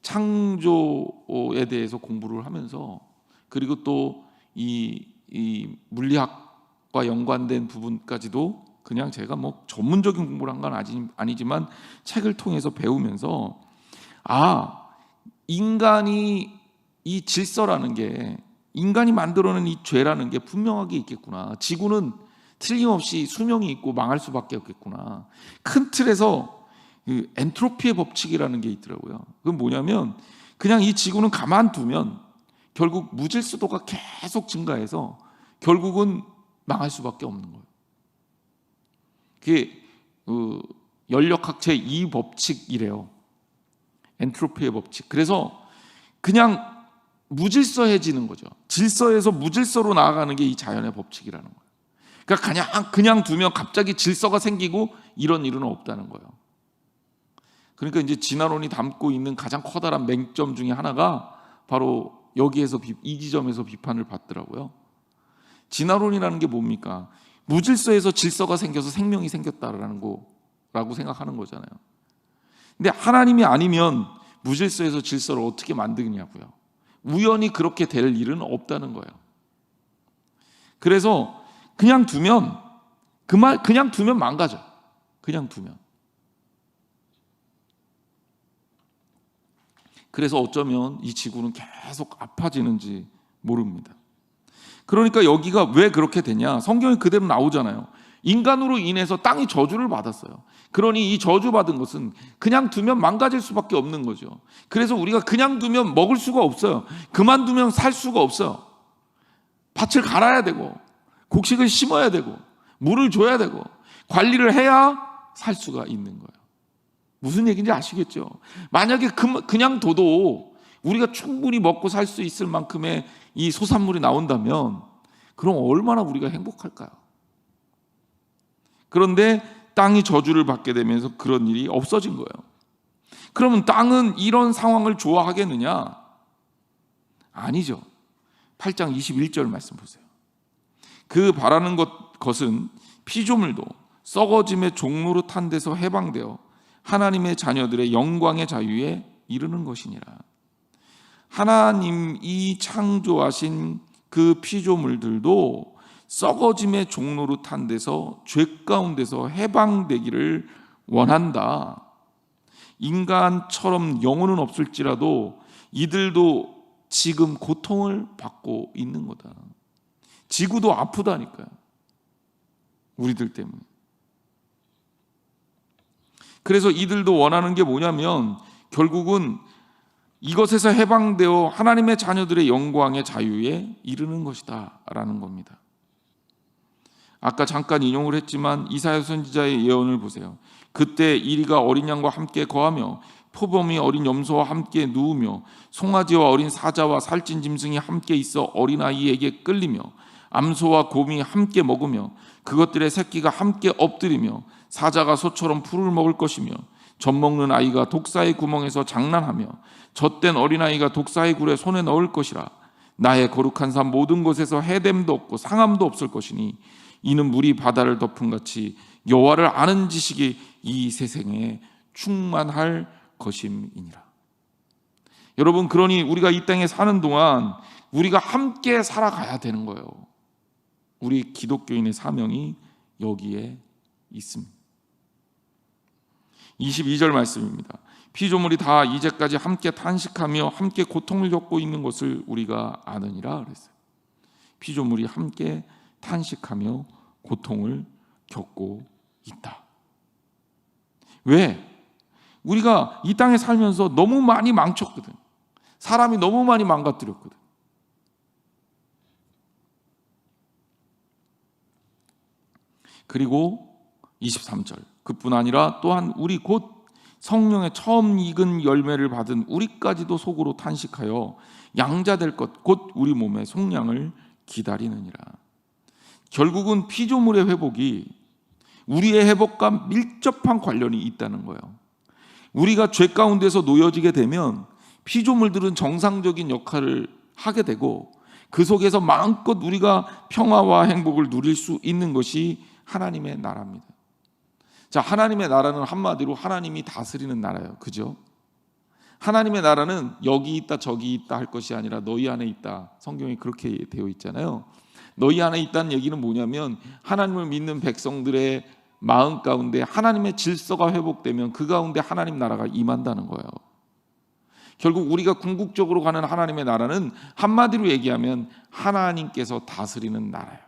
창조에 대해서 공부를 하면서 그리고 또 이 물리학과 연관된 부분까지도 그냥 제가 뭐 전문적인 공부를 한 건 아니지만 책을 통해서 배우면서 인간이 이 질서라는 게, 인간이 만들어낸 이 죄라는 게 분명하게 있겠구나. 지구는 틀림없이 수명이 있고 망할 수밖에 없겠구나. 큰 틀에서 그 엔트로피의 법칙이라는 게 있더라고요. 그건 뭐냐면 그냥 이 지구는 가만두면 결국 무질서도가 계속 증가해서 결국은 망할 수밖에 없는 거예요. 그게 연력학 제2 법칙이래요. 엔트로피의 법칙. 그래서 그냥 무질서해지는 거죠. 질서에서 무질서로 나아가는 게 이 자연의 법칙이라는 거예요. 그러니까 그냥 두면 갑자기 질서가 생기고 이런 일은 없다는 거예요. 그러니까 이제 진화론이 담고 있는 가장 커다란 맹점 중에 하나가 바로 여기에서 이 지점에서 비판을 받더라고요. 진화론이라는 게 뭡니까? 무질서에서 질서가 생겨서 생명이 생겼다라는 거라고 생각하는 거잖아요. 근데 하나님이 아니면 무질서에서 질서를 어떻게 만드냐고요. 우연히 그렇게 될 일은 없다는 거예요. 그래서 그냥 두면 그냥 두면 망가져. 그냥 두면. 그래서 어쩌면 이 지구는 계속 아파지는지 모릅니다. 그러니까 여기가 왜 그렇게 되냐? 성경이 그대로 나오잖아요. 인간으로 인해서 땅이 저주를 받았어요. 그러니 이 저주받은 것은 그냥 두면 망가질 수밖에 없는 거죠. 그래서 우리가 그냥 두면 먹을 수가 없어요. 그만두면 살 수가 없어요. 밭을 갈아야 되고 곡식을 심어야 되고 물을 줘야 되고 관리를 해야 살 수가 있는 거예요. 무슨 얘기인지 아시겠죠? 만약에 그냥 둬도 우리가 충분히 먹고 살 수 있을 만큼의 이 소산물이 나온다면 그럼 얼마나 우리가 행복할까요? 그런데 땅이 저주를 받게 되면서 그런 일이 없어진 거예요. 그러면 땅은 이런 상황을 좋아하겠느냐? 아니죠. 8장 21절 말씀 보세요. 그 바라는 것은 피조물도 썩어짐의 종로로 탄 데서 해방되어 하나님의 자녀들의 영광의 자유에 이르는 것이니라. 하나님이 창조하신 그 피조물들도 썩어짐의 종로로 탄 데서 죄 가운데서 해방되기를 원한다. 인간처럼 영혼은 없을지라도 이들도 지금 고통을 받고 있는 거다. 지구도 아프다니까요. 우리들 때문에. 그래서 이들도 원하는 게 뭐냐면 결국은 이것에서 해방되어 하나님의 자녀들의 영광의 자유에 이르는 것이다 라는 겁니다. 아까 잠깐 인용을 했지만 이사야 선지자의 예언을 보세요. 그때 이리가 어린 양과 함께 거하며 표범이 어린 염소와 함께 누우며 송아지와 어린 사자와 살찐 짐승이 함께 있어 어린아이에게 끌리며 암소와 곰이 함께 먹으며 그것들의 새끼가 함께 엎드리며 사자가 소처럼 풀을 먹을 것이며 젖먹는 아이가 독사의 구멍에서 장난하며 젖된 어린아이가 독사의 굴에 손에 넣을 것이라. 나의 거룩한 삶 모든 곳에서 해됨도 없고 상함도 없을 것이니 이는 물이 바다를 덮은 같이 여호와를 아는 지식이 이 세상에 충만할 것임이니라. 여러분, 그러니 우리가 이 땅에 사는 동안 우리가 함께 살아가야 되는 거예요. 우리 기독교인의 사명이 여기에 있습니다. 22절 말씀입니다. 피조물이 다 이제까지 함께 탄식하며 함께 고통을 겪고 있는 것을 우리가 아느니라 그랬어요. 피조물이 함께 탄식하며 고통을 겪고 있다. 왜? 우리가 이 땅에 살면서 너무 많이 망쳤거든. 사람이 너무 많이 망가뜨렸거든. 그리고 23절, 그뿐 아니라 또한 우리 곧 성령의 처음 익은 열매를 받은 우리까지도 속으로 탄식하여 양자될 것 곧 우리 몸의 속량을 기다리느니라. 결국은 피조물의 회복이 우리의 회복과 밀접한 관련이 있다는 거예요. 우리가 죄 가운데서 놓여지게 되면 피조물들은 정상적인 역할을 하게 되고 그 속에서 마음껏 우리가 평화와 행복을 누릴 수 있는 것이 하나님의 나라입니다. 자, 하나님의 나라는 한마디로 하나님이 다스리는 나라예요. 그죠? 하나님의 나라는 여기 있다 저기 있다 할 것이 아니라 너희 안에 있다. 성경이 그렇게 되어 있잖아요. 너희 안에 있다는 얘기는 뭐냐면 하나님을 믿는 백성들의 마음 가운데 하나님의 질서가 회복되면 그 가운데 하나님 나라가 임한다는 거예요. 결국 우리가 궁극적으로 가는 하나님의 나라는 한마디로 얘기하면 하나님께서 다스리는 나라예요.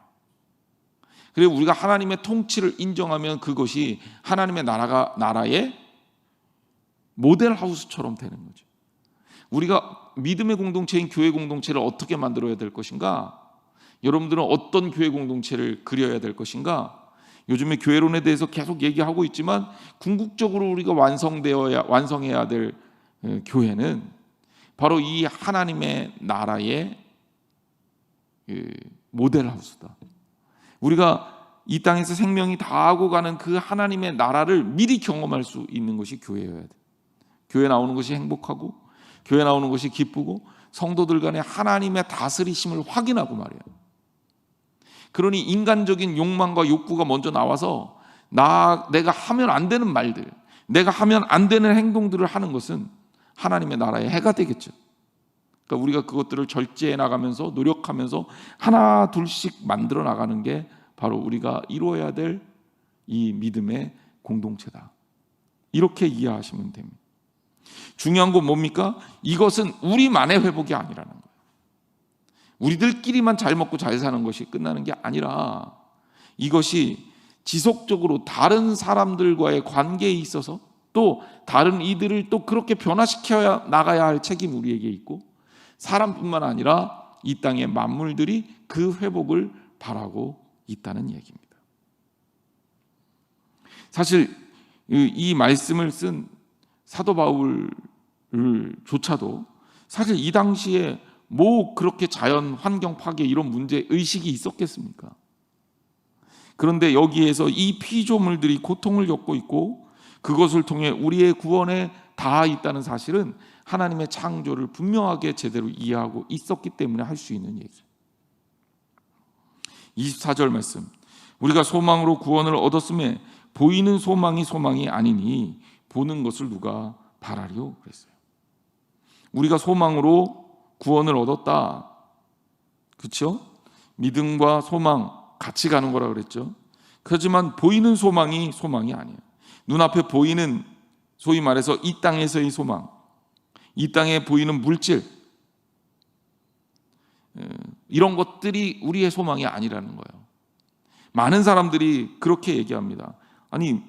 그리고 우리가 하나님의 통치를 인정하면 그것이 하나님의 나라의 모델하우스처럼 되는 거죠. 우리가 믿음의 공동체인 교회 공동체를 어떻게 만들어야 될 것인가? 여러분들은 어떤 교회 공동체를 그려야 될 것인가? 요즘에 교회론에 대해서 계속 얘기하고 있지만 궁극적으로 우리가 완성해야 될 교회는 바로 이 하나님의 나라의 모델하우스다. 우리가 이 땅에서 생명이 다하고 가는 그 하나님의 나라를 미리 경험할 수 있는 것이 교회여야 돼. 교회 나오는 것이 행복하고 교회 나오는 것이 기쁘고 성도들 간에 하나님의 다스리심을 확인하고 말이야. 그러니 인간적인 욕망과 욕구가 먼저 나와서 내가 하면 안 되는 말들, 내가 하면 안 되는 행동들을 하는 것은 하나님의 나라에 해가 되겠죠. 그러니까 우리가 그것들을 절제해 나가면서 노력하면서 하나 둘씩 만들어 나가는 게 바로 우리가 이루어야 될 이 믿음의 공동체다. 이렇게 이해하시면 됩니다. 중요한 건 뭡니까? 이것은 우리만의 회복이 아니라는 거예요. 우리들끼리만 잘 먹고 잘 사는 것이 끝나는 게 아니라 이것이 지속적으로 다른 사람들과의 관계에 있어서 또 다른 이들을 또 그렇게 변화시켜 나가야 할 책임이 우리에게 있고 사람뿐만 아니라 이 땅의 만물들이 그 회복을 바라고 있다는 얘기입니다. 사실 이 말씀을 쓴 사도 바울조차도 사실 이 당시에 뭐 그렇게 자연 환경 파괴 이런 문제 의식이 있었겠습니까? 그런데 여기에서 이 피조물들이 고통을 겪고 있고 그것을 통해 우리의 구원에 닿아 있다는 사실은 하나님의 창조를 분명하게 제대로 이해하고 있었기 때문에 할 수 있는 얘기죠. 24절 말씀, 우리가 소망으로 구원을 얻었음에 보이는 소망이 아니니 보는 것을 누가 바라리요? 그랬어요. 우리가 소망으로 구원을 얻었다. 그렇죠? 믿음과 소망 같이 가는 거라 그랬죠. 그렇지만 보이는 소망이 아니에요. 눈앞에 보이는 소위 말해서 이 땅에서의 소망, 이 땅에 보이는 물질, 이런 것들이 우리의 소망이 아니라는 거예요. 많은 사람들이 그렇게 얘기합니다. 아니,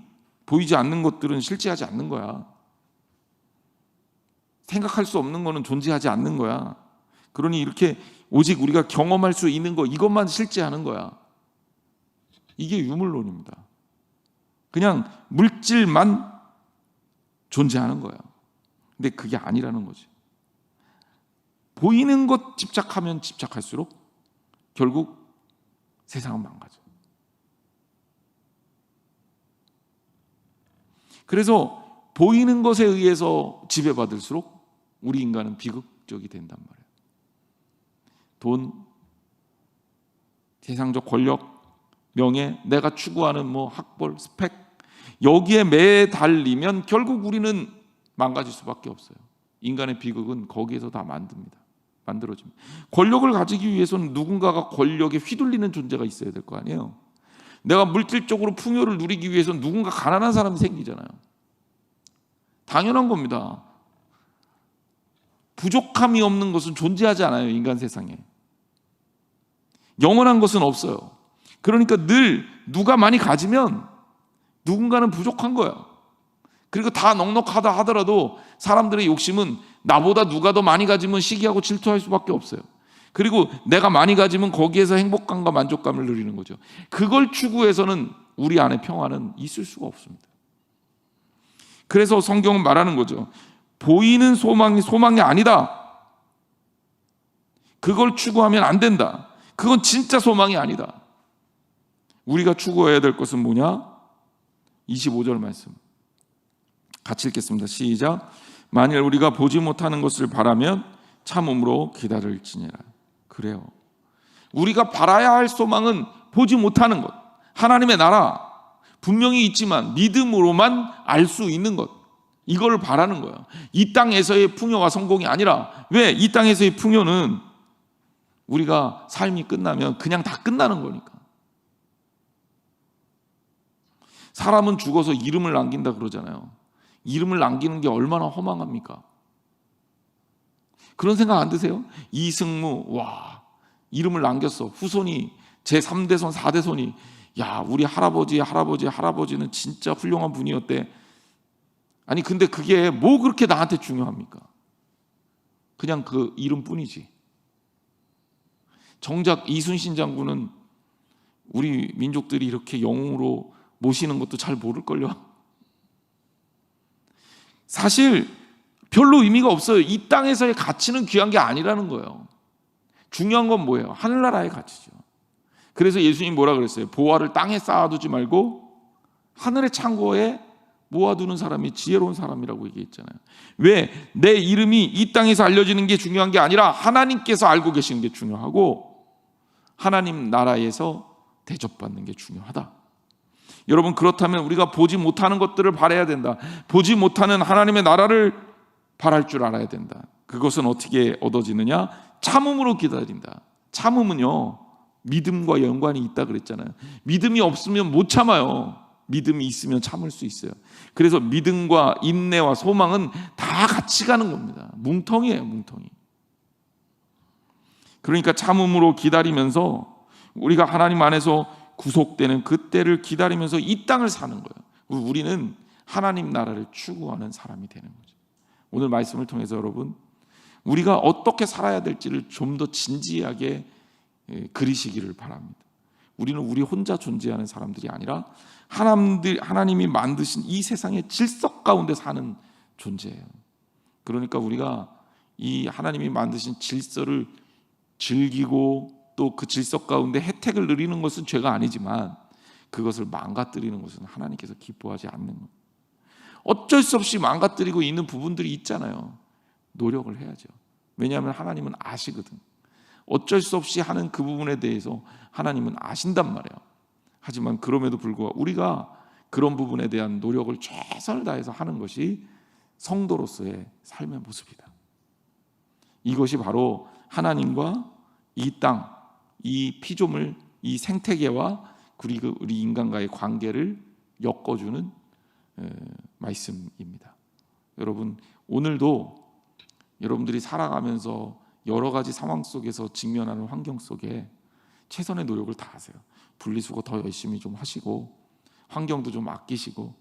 보이지 않는 것들은 실제하지 않는 거야. 생각할 수 없는 거는 존재하지 않는 거야. 그러니 이렇게 오직 우리가 경험할 수 있는 거, 이것만 실제하는 거야. 이게 유물론입니다. 그냥 물질만 존재하는 거야. 근데 그게 아니라는 거지. 보이는 것 집착하면 집착할수록 결국 세상은 망가져. 그래서 보이는 것에 의해서 지배받을수록 우리 인간은 비극적이 된단 말이에요. 돈, 세상적 권력, 명예, 내가 추구하는 학벌, 스펙, 여기에 매달리면 결국 우리는 망가질 수밖에 없어요. 인간의 비극은 거기에서 다 만들어집니다. 권력을 가지기 위해서는 누군가가 권력에 휘둘리는 존재가 있어야 될 거 아니에요. 내가 물질적으로 풍요를 누리기 위해서는 누군가 가난한 사람이 생기잖아요. 당연한 겁니다. 부족함이 없는 것은 존재하지 않아요. 인간 세상에 영원한 것은 없어요. 그러니까 늘 누가 많이 가지면 누군가는 부족한 거야. 그리고 다 넉넉하다 하더라도 사람들의 욕심은 나보다 누가 더 많이 가지면 시기하고 질투할 수밖에 없어요. 그리고 내가 많이 가지면 거기에서 행복감과 만족감을 누리는 거죠. 그걸 추구해서는 우리 안에 평화는 있을 수가 없습니다. 그래서 성경은 말하는 거죠. 보이는 소망이 아니다. 그걸 추구하면 안 된다. 그건 진짜 소망이 아니다. 우리가 추구해야 될 것은 뭐냐? 25절 말씀 같이 읽겠습니다. 시작. 만일 우리가 보지 못하는 것을 바라면 참음으로 기다릴지니라. 그래요. 우리가 바라야 할 소망은 보지 못하는 것, 하나님의 나라 분명히 있지만 믿음으로만 알 수 있는 것, 이걸 바라는 거예요. 이 땅에서의 풍요와 성공이 아니라, 왜? 이 땅에서의 풍요는 우리가 삶이 끝나면 그냥 다 끝나는 거니까. 사람은 죽어서 이름을 남긴다 그러잖아요. 이름을 남기는 게 얼마나 허망합니까? 그런 생각 안 드세요? 이승무, 와, 이름을 남겼어. 후손이 제3대손, 4대손이, 야, 우리 할아버지는 진짜 훌륭한 분이었대. 아니, 근데 그게 뭐 그렇게 나한테 중요합니까? 그냥 그 이름뿐이지. 정작 이순신 장군은 우리 민족들이 이렇게 영웅으로 모시는 것도 잘 모를걸요. 사실 별로 의미가 없어요. 이 땅에서의 가치는 귀한 게 아니라는 거예요. 중요한 건 뭐예요? 하늘나라의 가치죠. 그래서 예수님 뭐라 그랬어요? 보화를 땅에 쌓아두지 말고 하늘의 창고에 모아두는 사람이 지혜로운 사람이라고 얘기했잖아요. 왜? 내 이름이 이 땅에서 알려지는 게 중요한 게 아니라 하나님께서 알고 계시는 게 중요하고 하나님 나라에서 대접받는 게 중요하다. 여러분, 그렇다면 우리가 보지 못하는 것들을 바라야 된다. 보지 못하는 하나님의 나라를 바랄 줄 알아야 된다. 그것은 어떻게 얻어지느냐? 참음으로 기다린다. 참음은요, 믿음과 연관이 있다 그랬잖아요. 믿음이 없으면 못 참아요. 믿음이 있으면 참을 수 있어요. 그래서 믿음과 인내와 소망은 다 같이 가는 겁니다. 뭉텅이에요, 뭉텅이. 그러니까 참음으로 기다리면서 우리가 하나님 안에서 구속되는 그때를 기다리면서 이 땅을 사는 거예요. 우리는 하나님 나라를 추구하는 사람이 되는 거죠. 오늘 말씀을 통해서 여러분, 우리가 어떻게 살아야 될지를 좀 더 진지하게 그리시기를 바랍니다. 우리는 우리 혼자 존재하는 사람들이 아니라 하나님이 만드신 이 세상의 질서 가운데 사는 존재예요. 그러니까 우리가 이 하나님이 만드신 질서를 즐기고 또 그 질서 가운데 혜택을 누리는 것은 죄가 아니지만 그것을 망가뜨리는 것은 하나님께서 기뻐하지 않는 거예요. 어쩔 수 없이 망가뜨리고 있는 부분들이 있잖아요. 노력을 해야죠. 왜냐하면 하나님은 아시거든. 어쩔 수 없이 하는 그 부분에 대해서 하나님은 아신단 말이에요. 하지만 그럼에도 불구하고 우리가 그런 부분에 대한 노력을 최선을 다해서 하는 것이 성도로서의 삶의 모습이다. 이것이 바로 하나님과 이 땅, 이 피조물, 이 생태계와 그리고 우리 인간과의 관계를 엮어주는 말씀입니다. 여러분, 오늘도 여러분들이 살아가면서 여러 가지 상황 속에서 직면하는 환경 속에 최선의 노력을 다하세요. 분리수거 더 열심히 좀 하시고, 환경도 좀 아끼시고,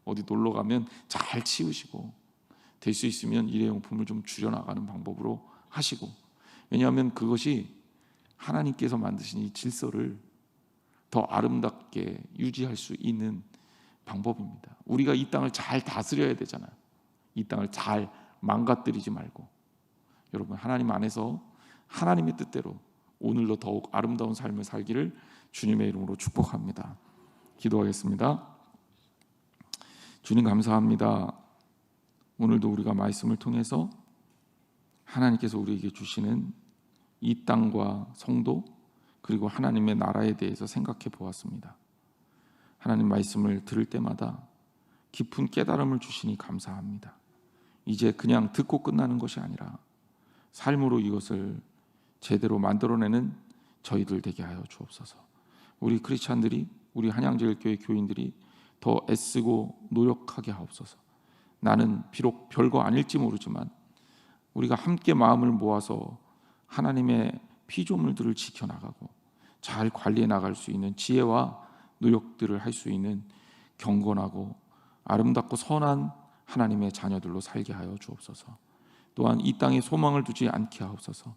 어디 놀러 가면 잘 치우시고, 될 수 있으면 일회용품을 좀 줄여나가는 방법으로 하시고, 왜냐하면 그것이 하나님께서 만드신 이 질서를 더 아름답게 유지할 수 있는 방법입니다. 우리가 이 땅을 잘 다스려야 되잖아요. 이 땅을 잘 망가뜨리지 말고, 여러분, 하나님 안에서 하나님의 뜻대로 오늘로 더욱 아름다운 삶을 살기를 주님의 이름으로 축복합니다. 기도하겠습니다. 주님, 감사합니다. 오늘도 우리가 말씀을 통해서 하나님께서 우리에게 주시는 이 땅과 성도, 그리고 하나님의 나라에 대해서 생각해 보았습니다. 하나님 말씀을 들을 때마다 깊은 깨달음을 주시니 감사합니다. 이제 그냥 듣고 끝나는 것이 아니라 삶으로 이것을 제대로 만들어내는 저희들 되게 하여 주옵소서. 우리 크리스찬들이, 우리 한양제일교회 교인들이 더 애쓰고 노력하게 하옵소서. 나는 비록 별거 아닐지 모르지만 우리가 함께 마음을 모아서 하나님의 피조물들을 지켜나가고 잘 관리해 나갈 수 있는 지혜와 노력들을 할 수 있는 경건하고 아름답고 선한 하나님의 자녀들로 살게 하여 주옵소서. 또한 이 땅에 소망을 두지 않게 하옵소서.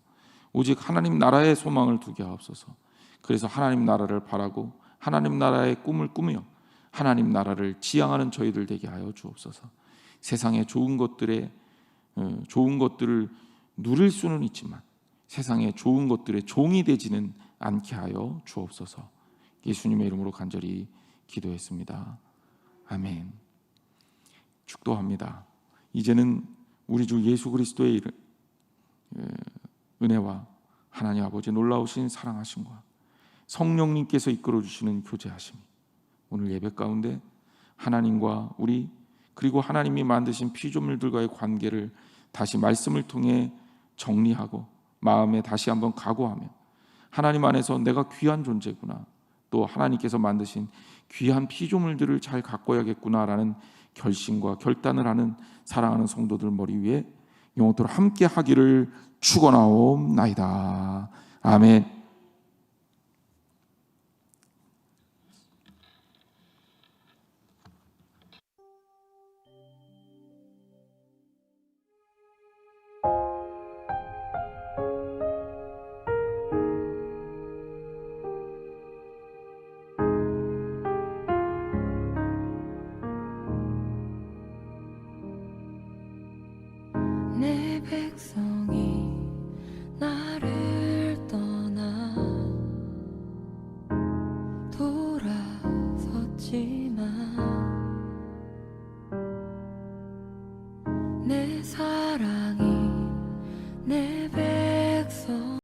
오직 하나님 나라에 소망을 두게 하옵소서. 그래서 하나님 나라를 바라고 하나님 나라의 꿈을 꾸며 하나님 나라를 지향하는 저희들 되게 하여 주옵소서. 세상의 좋은 것들을 누릴 수는 있지만 세상의 좋은 것들의 종이 되지는 않게 하여 주옵소서. 예수님의 이름으로 간절히 기도했습니다. 아멘. 축도합니다. 이제는 우리 주 예수 그리스도의 은혜와 하나님 아버지 놀라우신 사랑하심과 성령님께서 이끌어 주시는 교제하심이 오늘 예배 가운데 하나님과 우리 그리고 하나님이 만드신 피조물들과의 관계를 다시 말씀을 통해 정리하고 마음에 다시 한번 각오하며 하나님 안에서 내가 귀한 존재구나, 또 하나님께서 만드신 귀한 피조물들을 잘 가꿔야겠구나라는 결심과 결단을 하는 사랑하는 성도들 머리 위에 영원토록 함께 하기를 축원하옵나이다. 아멘. 내 백성이 나를 떠나 돌아섰지만